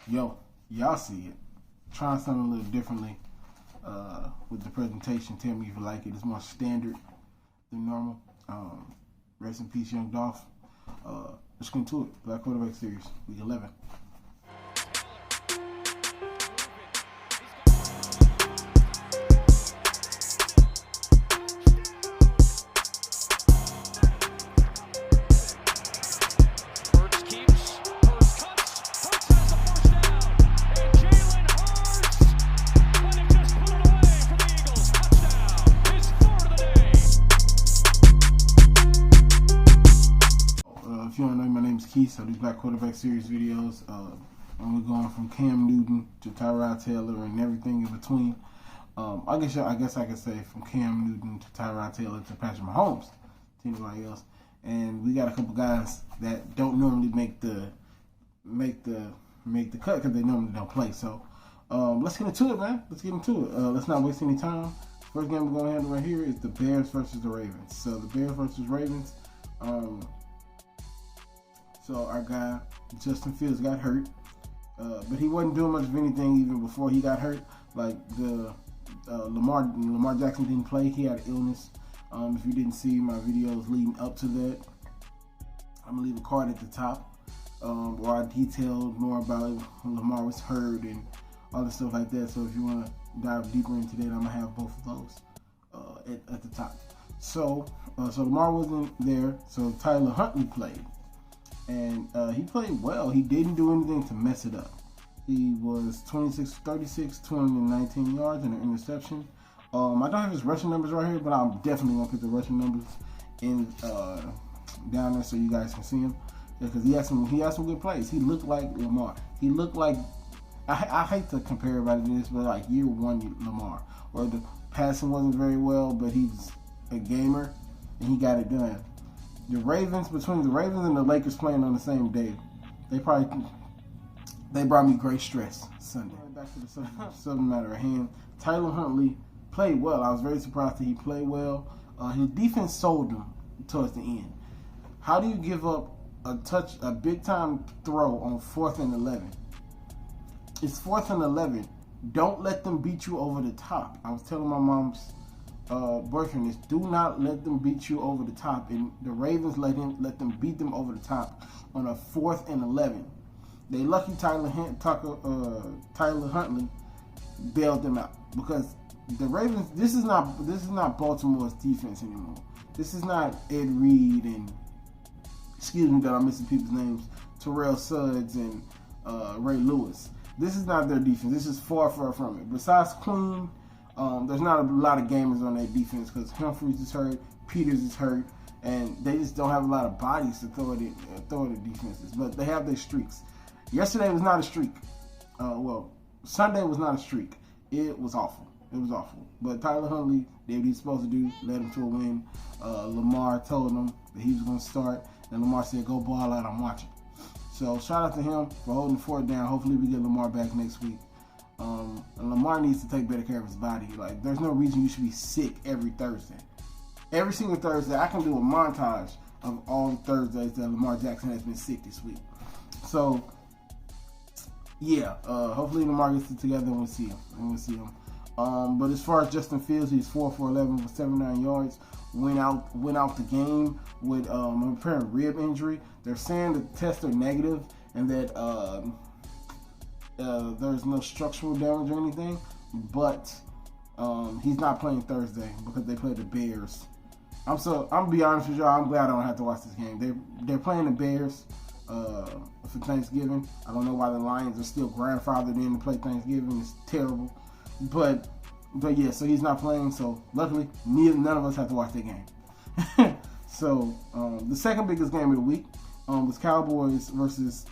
Yo, y'all see it. Trying something a little differently with the presentation. Tell me if you like it. It's more standard than normal. Rest in peace, Young Dolph. Let's get into it. Black Quarterback Series, Week 11. If you don't know, my name is Keith. I do Black Quarterback Series videos. And we're going from Cam Newton to Tyrod Taylor and everything in between. I guess I could say from Cam Newton to Tyrod Taylor to Patrick Mahomes to anybody else. And we got a couple guys that don't normally make the cut because they normally don't play. So let's get into it, man. Let's get into it. Let's not waste any time. First game we're going to handle right here is the Bears versus the Ravens. So the Bears versus Ravens. So our guy, Justin Fields, got hurt. But he wasn't doing much of anything even before he got hurt. Like the Lamar Jackson didn't play. He had an illness. If you didn't see my videos leading up to that, I'm going to leave a card at the top where I detailed more about when Lamar was hurt and all the stuff like that. So if you want to dive deeper into that, I'm going to have both of those at the top. So Lamar wasn't there. So Tyler Huntley played. And he played well. He didn't do anything to mess it up. He was 26-36, 219 yards and an interception. I don't have his rushing numbers right here, but I'm definitely going to put the rushing numbers in down there so you guys can see him. Because he had some good plays. He looked like Lamar. He looked like, I hate to compare everybody to this, but like year one Lamar. Where the passing wasn't very well, but he's a gamer and he got it done. Between the Ravens and the Lakers playing on the same day, they brought me great stress Sunday. Back to the subject matter at hand. Tyler Huntley played well. I was very surprised that he played well. His defense sold him towards the end. How do you give up a big time throw on 4th and 11? It's 4th and 11. Don't let them beat you over the top. I was telling my mom's boyfriend is do not let them beat you over the top, and the Ravens let them beat them over the top on a 4th and 11. They lucky Tyler Huntley bailed them out because the Ravens. This is not Baltimore's defense anymore. This is not Ed Reed and excuse me that I'm missing people's names, Terrell Suggs and Ray Lewis. This is not their defense. This is far from it. Besides Queen. There's not a lot of gamers on their defense because Humphries is hurt, Peters is hurt, and they just don't have a lot of bodies to throw at defenses. But they have their streaks. Yesterday was not a streak. Sunday was not a streak. It was awful. But Tyler Huntley did what he was supposed to do, led him to a win. Lamar told him that he was going to start, and Lamar said, "Go ball out, I'm watching." So shout out to him for holding the fort down. Hopefully we get Lamar back next week. And Lamar needs to take better care of his body. Like, there's no reason you should be sick every Thursday. Every single Thursday, I can do a montage of all the Thursdays that Lamar Jackson has been sick this week. So, yeah, hopefully Lamar gets it together and we'll see him. But as far as Justin Fields, he's 4 for 11 with 79 yards. Went out the game with an apparent rib injury. They're saying the tests are negative and that there's no structural damage or anything, but he's not playing Thursday because they play the Bears. I'm gonna be honest with y'all. I'm glad I don't have to watch this game. They're playing the Bears for Thanksgiving. I don't know why the Lions are still grandfathered in to play Thanksgiving. It's terrible, but yeah. So he's not playing. So luckily, none of us have to watch that game. So the second biggest game of the week was Cowboys versus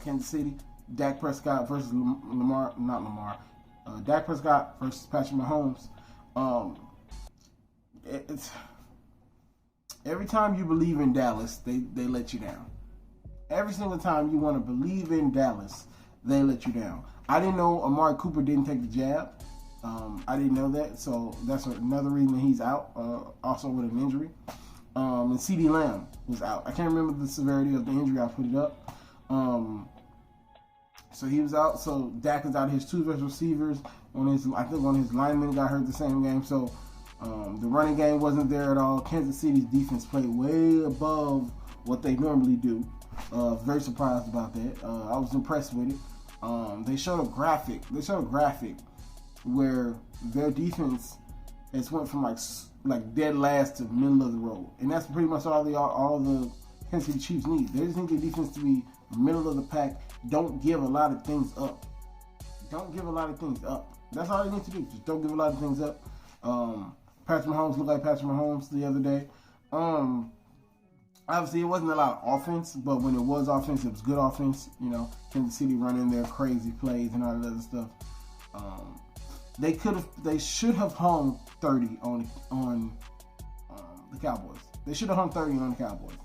Kansas City. Dak Prescott versus Dak Prescott versus Patrick Mahomes. It's every time you believe in Dallas, they let you down. Every single time you want to believe in Dallas, they let you down. I didn't know Amari Cooper didn't take the jab. I didn't know that, so that's another reason that he's out, also with an injury. And CeeDee Lamb was out. I can't remember the severity of the injury. I put it up. So he was out. So Dak is out. His two best receivers I think one of his linemen got hurt the same game. So the running game wasn't there at all. Kansas City's defense played way above what they normally do. Very surprised about that. I was impressed with it. They showed a graphic. Where their defense has went from like dead last to middle of the road, and that's pretty much all the Kansas City Chiefs need. They just need their defense to be middle of the pack. Don't give a lot of things up. That's all they need to do. Just don't give a lot of things up. Patrick Mahomes looked like Patrick Mahomes the other day. Obviously, it wasn't a lot of offense, but when it was offense, it was good offense. You know, Kansas City running their crazy plays and all that other stuff. They should have hung 30 on the Cowboys. They should have hung 30 on the Cowboys.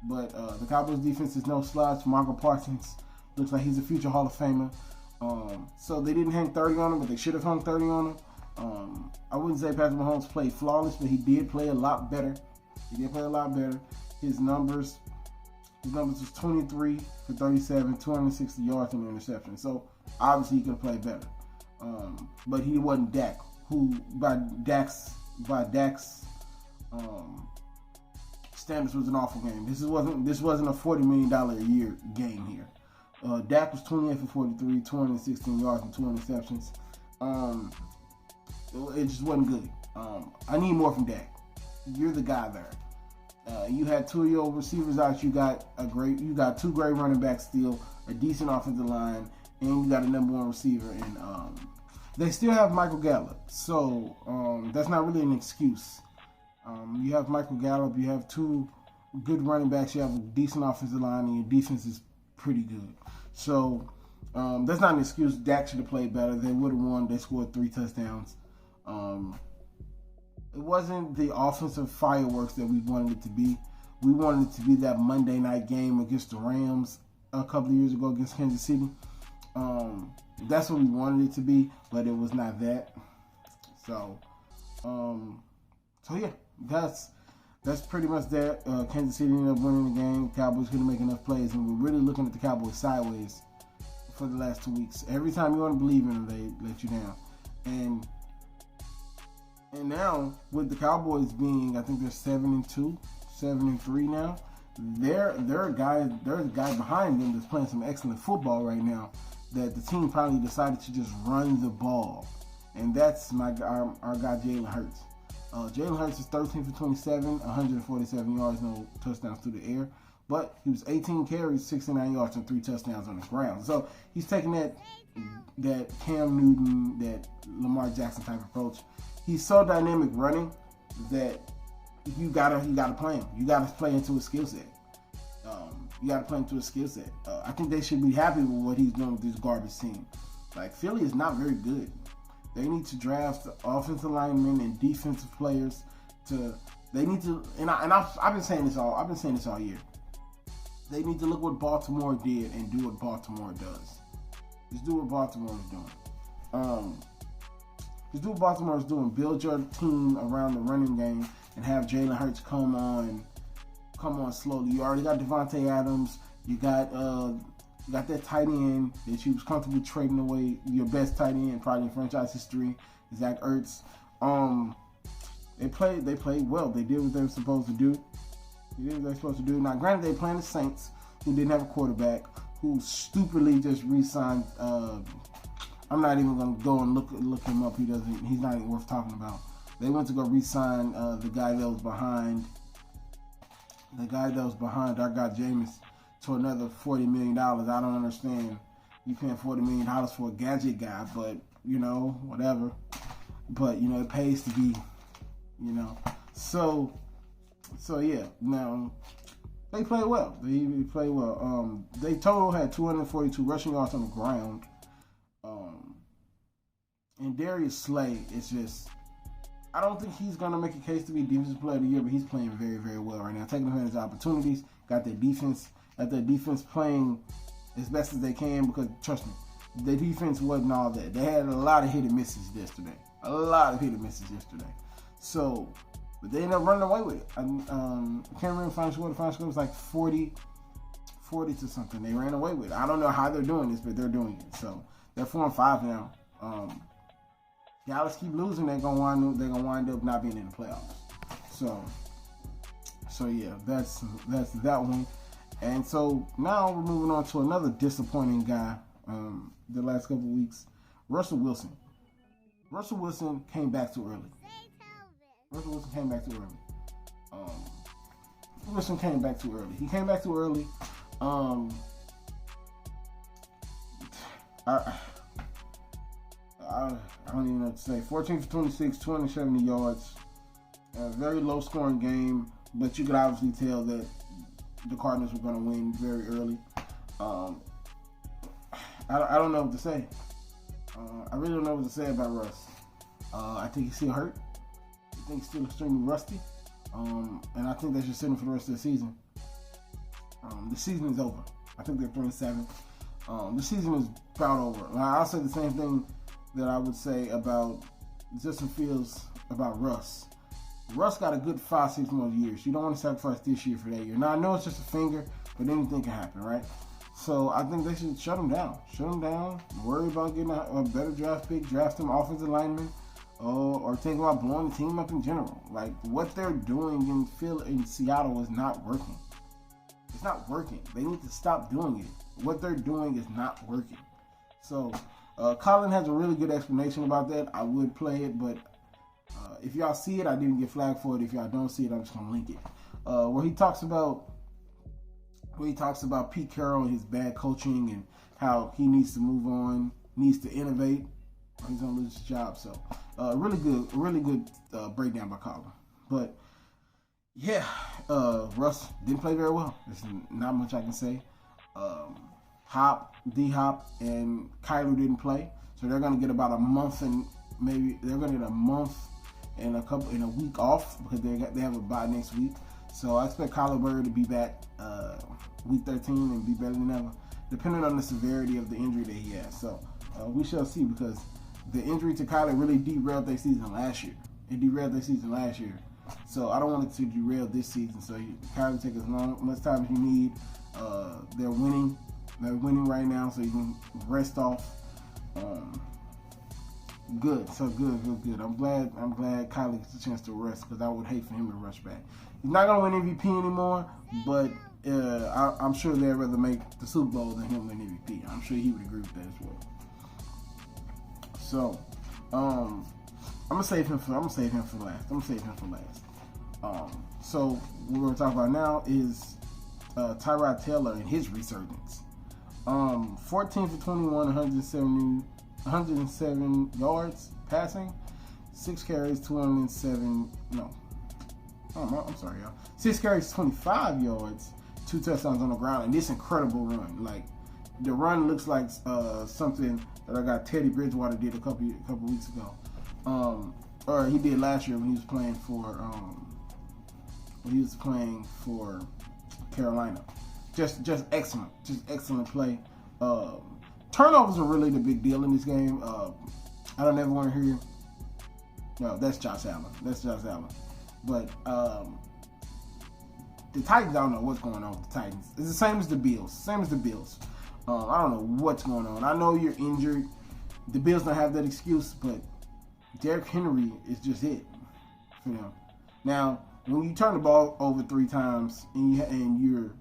But the Cowboys defense is no slouch. Michael Parsons looks like he's a future Hall of Famer. So they didn't hang 30 on him, but they should have hung 30 on him. I wouldn't say Patrick Mahomes played flawless, but he did play a lot better. His numbers was 23 for 37, 260 yards and an interception. So obviously he could have played better. But he wasn't Dak, who by Dak's standards was an awful game. This wasn't a $40 million a year game here. Dak was 28 for 43, 216 yards and 2 interceptions. It just wasn't good. I need more from Dak. You're the guy there. You had two of your receivers out. You got two great running backs still, a decent offensive line, and you got a number one receiver. And they still have Michael Gallup, so that's not really an excuse. You have Michael Gallup. You have two good running backs. You have a decent offensive line, and your defense is pretty good. So that's not an excuse. Dak should have played better. They would have won. They scored 3 touchdowns. It wasn't the offensive fireworks that we wanted it to be. We wanted it to be that Monday night game against the Rams a couple of years ago against Kansas City. That's what we wanted it to be, but it was not that. So yeah, that's pretty much that. Kansas City ended up winning the game. Cowboys couldn't make enough plays, and we're really looking at the Cowboys sideways for the last 2 weeks. Every time you want to believe in them, they let you down. And now with the Cowboys being, I think they're 7-2, 7-3 now. There's a guy behind them that's playing some excellent football right now. That the team finally decided to just run the ball, and that's our guy Jalen Hurts. Jalen Hurts is 13 for 27, 147 yards, no touchdowns through the air. But he was 18 carries, 69 yards, and 3 touchdowns on the ground. So he's taking that Cam Newton, that Lamar Jackson type approach. He's so dynamic running that you gotta play him. You gotta play into his skill set. I think they should be happy with what he's doing with this garbage team. Like, Philly is not very good. They need to draft offensive linemen and defensive players. I've been saying this all year. They need to look what Baltimore did and do what Baltimore does. Just do what Baltimore is doing. Just do what Baltimore is doing. Build your team around the running game and have Jalen Hurts come on slowly. You already got Devontae Adams. You got that tight end that you was comfortable trading away, your best tight end probably in franchise history, Zach Ertz. They played well. They did what they were supposed to do. Now, granted, they playing the Saints, who didn't have a quarterback, who stupidly just re-signed. I'm not even gonna go and look him up. He's not even worth talking about. They went to go re-sign the guy that was behind our guy Jameis to another $40 million. I don't understand. You paying $40 million for a gadget guy, but whatever. But it pays to be, So yeah. Now they played well. They played well. They total had 242 rushing yards on the ground. And Darius Slay is just, I don't think he's going to make a case to be Defensive Player of the Year, but he's playing very, very well right now. Taking advantage of opportunities, got their defense playing as best as they can, because, trust me, their defense wasn't all that. They had a lot of hit and misses yesterday. So, but they ended up running away with it. I can't remember the final score. The final score was like 40 40 to something. They ran away with it. I don't know how they're doing this, but they're doing it. So they're 4-5 now. Dallas keep losing, they're gonna wind up not being in the playoffs. So yeah, that's that one. And so now we're moving on to another disappointing guy. The last couple of weeks, Russell Wilson. Russell Wilson came back too early. He came back too early. I don't even know what to say. 14 for 26, 270 yards. A very low scoring game, but you could obviously tell that the Cardinals were going to win very early. I don't know what to say. I really don't know what to say about Russ. I think he's still hurt. I think he's still extremely rusty. And I think they should sit him for the rest of the season. The season is over. I think they're 3-7. The season is about over. I'll say the same thing that I would say about Justin Fields about Russ. Russ got a good 5-6 more years. You don't want to sacrifice this year for that year. Now, I know it's just a finger, but anything can happen, right? So I think they should shut him down. Worry about getting a better draft pick, draft him offensive lineman, or think about blowing the team up in general. Like, what they're doing in Seattle is not working. It's not working. They need to stop doing it. What they're doing is not working. So Colin has a really good explanation about that. I would play it, but if y'all see it, I didn't get flagged for it. If y'all don't see it, I'm just gonna link it. Where he talks about Pete Carroll and his bad coaching and how he needs to move on, needs to innovate, or he's gonna lose his job. So really good breakdown by Colin. But yeah, Russ didn't play very well. There's not much I can say. D-Hop, and Kyler didn't play, so they're gonna get about a month and a week off because they have a bye next week. So I expect Kyler Murray to be back week 13 and be better than ever, depending on the severity of the injury that he has. So we shall see, because the injury to Kyler really derailed their season last year. So I don't want it to derail this season. So Kyler take as much time as you need. They're winning. They're winning right now, so you can rest off. Good. I'm glad Kyler gets a chance to rest, because I would hate for him to rush back. He's not gonna win MVP anymore, but I'm sure they'd rather make the Super Bowl than him win MVP. I'm sure he would agree with that as well. So I'm gonna save him for last. So what we're gonna talk about now is Tyrod Taylor and his resurgence. 14 for 21, 107 yards passing, 6 carries, 207. No, I'm sorry, y'all. 6 carries, 25 yards, 2 touchdowns on the ground, and this incredible run. Like, the run looks like something that I got Teddy Bridgewater did a couple weeks ago, or he did last year when he was playing for Carolina. Just excellent play. Turnovers are really the big deal in this game. I don't ever want to hear. No, that's Josh Allen. But the Titans, I don't know what's going on with the Titans. It's the same as the Bills. I don't know what's going on. I know you're injured. The Bills don't have that excuse, but Derrick Henry is just it for them. Now, when you turn the ball over 3 times and you're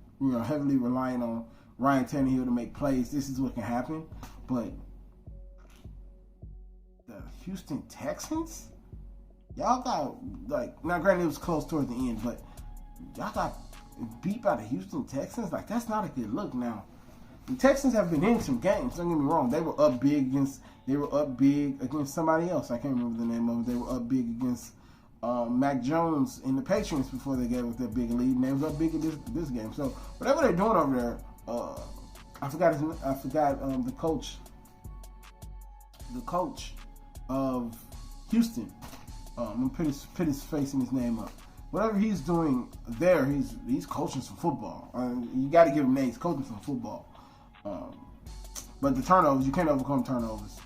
heavily relying on Ryan Tannehill to make plays, this is what can happen. But the Houston Texans, y'all got, like, now granted it was close towards the end, but y'all got beat by the Houston Texans. Like, that's not a good look. Now, the Texans have been in some games, don't get me wrong. They were up big against somebody else. I can't remember the name of it. They were up big against Mac Jones and the Patriots before they gave us that big lead, and they was up big in this game. So whatever they're doing over there, I forgot the coach of Houston. I'm gonna put his face and his name up. Whatever he's doing there, he's coaching some football. You got to give him that. He's coaching some football. But the turnovers, you can't overcome turnovers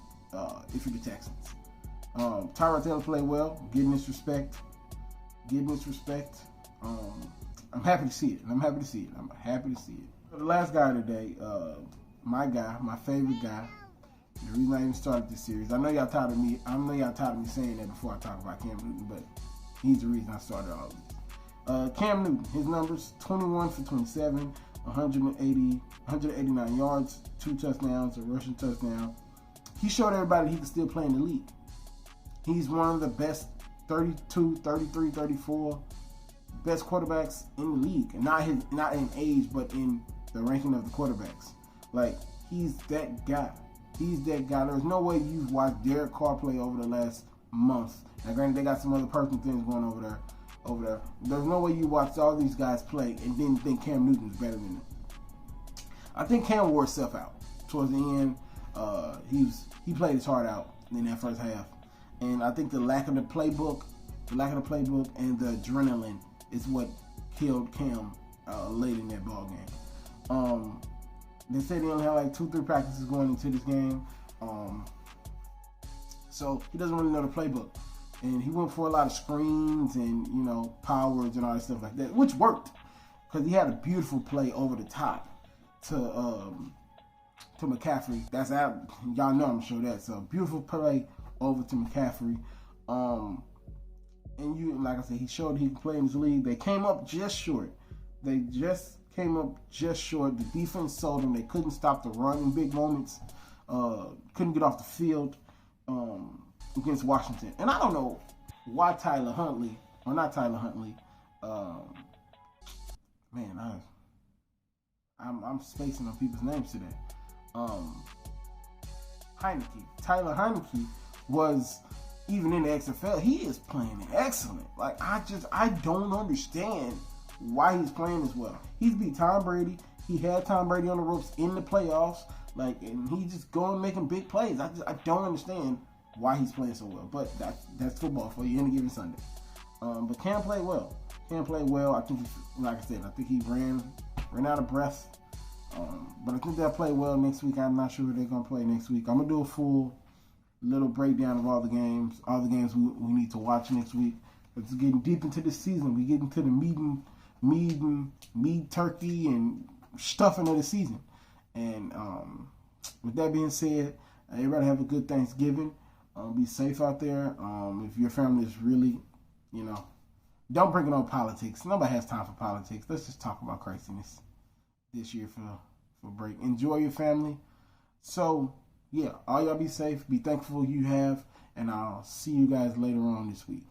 if you're the Texans. Tyrod Taylor played well, getting his respect. I'm happy to see it. The last guy today, my guy, my favorite guy. The reason I even started this series, I know y'all tired of me. I know y'all tired of me saying that before I talk about Cam Newton, but he's the reason I started all of this. Cam Newton, his numbers: 21 for 27, 189 yards, 2 touchdowns, a rushing touchdown. He showed everybody he could still play in the league. He's one of the best 32, 33, 34 best quarterbacks in the league, and not in age, but in the ranking of the quarterbacks. Like, he's that guy. He's that guy. There's no way you've watched Derek Carr play over the last month. Now, granted, they got some other personal things going over there. There's no way you watched all these guys play and didn't think Cam Newton's better than them. I think Cam wore himself out towards the end. He played his heart out in that first half, and I think the lack of the playbook and the adrenaline is what killed Cam late in that ball game. They said he only had like 2-3 practices going into this game, so he doesn't really know the playbook. And he went for a lot of screens and powers and all that stuff like that, which worked because he had a beautiful play over the top to McCaffrey. That's out. Y'all know I'm sure that's a beautiful play over to McCaffrey. And like I said, he showed he can play in this league. They came up just short. The defense sold them. They couldn't stop the run in big moments. Couldn't get off the field against Washington. And I don't know why I'm spacing on people's names today. Tyler Heineke was, even in the XFL, he is playing excellent. Like, I don't understand why he's playing as well. He's beat Tom Brady. He had Tom Brady on the ropes in the playoffs. Like, and he's just going making big plays. I don't understand why he's playing so well. But that's football for you any given Sunday. But Cam played well. I think, like I said, he ran out of breath. But I think they'll play well next week. I'm not sure who they're going to play next week. I'm going to do a full little breakdown of all the games we need to watch next week. It's getting deep into the season. We get into the meat turkey and stuffing of the season. And with that being said, everybody have a good Thanksgiving. Be safe out there. If your family is really, don't bring it on politics. Nobody has time for politics. Let's just talk about craziness this year for break. Enjoy your family. So, yeah, all y'all be safe. Be thankful you have. And I'll see you guys later on this week.